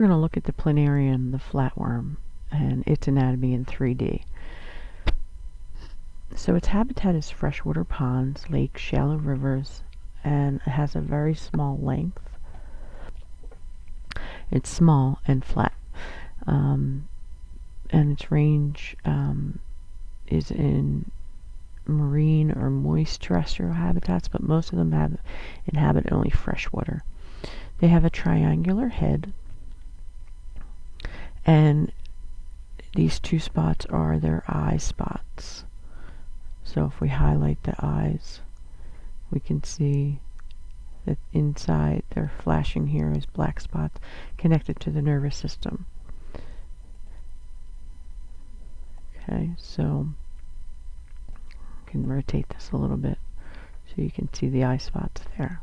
We're going to look at the planarian, the flatworm, and its anatomy in 3D. So its habitat is freshwater ponds, lakes, shallow rivers, and it has a very small length. It's small and flat, and its range is in marine or moist terrestrial habitats, but most of them inhabit only freshwater. They have a triangular head, and these two spots are their eye spots. So if we highlight the eyes, we can see that inside they're flashing here as black spots connected to the nervous system. Okay, so I can rotate this a little bit so you can see the eye spots there.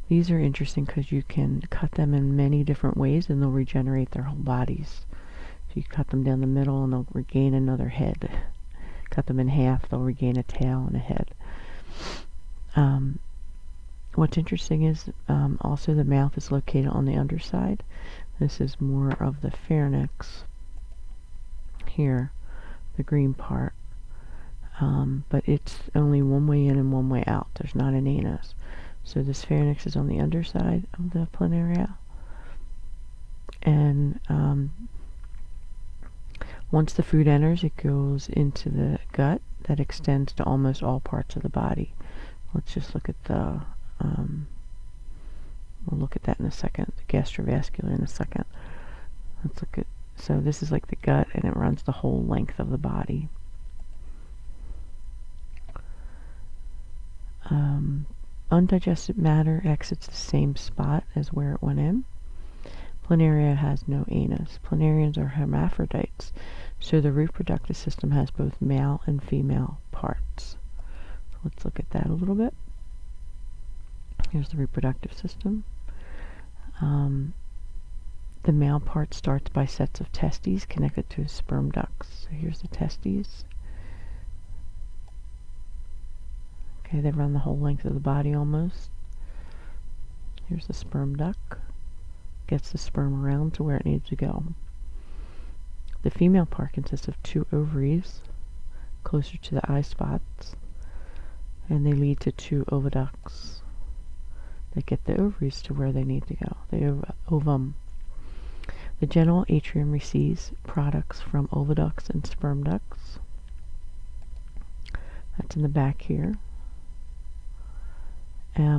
These are interesting because you can cut them in many different ways and they'll regenerate their whole bodies. So you cut them down the middle and they'll regain another head. Cut them in half, they'll regain a tail and a head. What's interesting is also the mouth is located on the underside. This is more of the pharynx here, the green part. But it's only one way in and one way out. There's not an anus. So this pharynx is on the underside of the planaria. And once the food enters, it goes into the gut that extends to almost all parts of the body. Let's just look at the, we'll look at that in a second, the gastrovascular in a second. Let's look at, so this is like the gut and it runs the whole length of the body. Undigested matter exits the same spot as where it went in. Planaria has no anus. Planarians are hermaphrodites, so the reproductive system has both male and female parts. Let's look at that a little bit. Here's the reproductive system. The male part starts by sets of testes connected to sperm ducts. So here's the testes. Okay, they run the whole length of the body almost. Here's the sperm duct. Gets the sperm around to where it needs to go. The female part consists of 2 ovaries closer to the eye spots, and they lead to 2 oviducts that get the ovaries to where they need to go, the ovum. The genital atrium receives products from oviducts and sperm ducts. That's in the back here.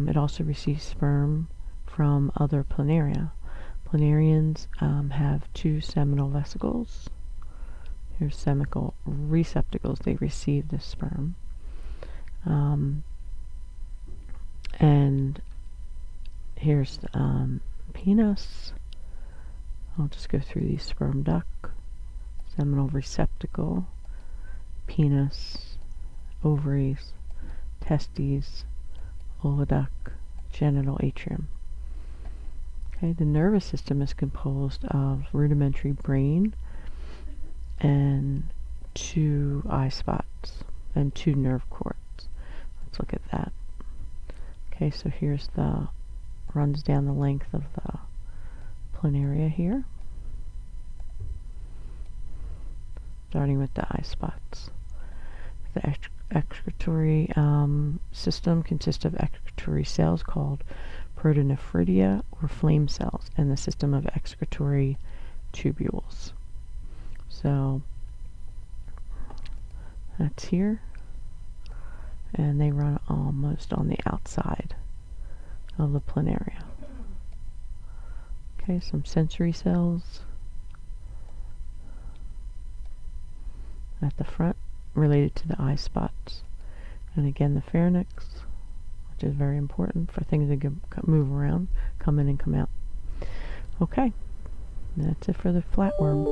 It also receives sperm from other planaria. Planarians have 2 seminal vesicles. Here's seminal receptacles. They receive the sperm. And here's the penis. I'll just go through these: sperm duct, seminal receptacle, penis, ovaries, testes, oviduct, genital atrium. Okay, the nervous system is composed of rudimentary brain and 2 eye spots and 2 nerve cords. Let's look at that. Okay, so here's the, runs down the length of the planaria here, starting with the eye spots. The excretory system consists of excretory cells called protonephridia or flame cells, and the system of excretory tubules. So that's here, and they run almost on the outside of the planaria. Okay, some sensory cells at the front related to the eye spots. And again, the pharynx, which is very important for things that move around, come in and come out. Okay, that's it for the flatworm.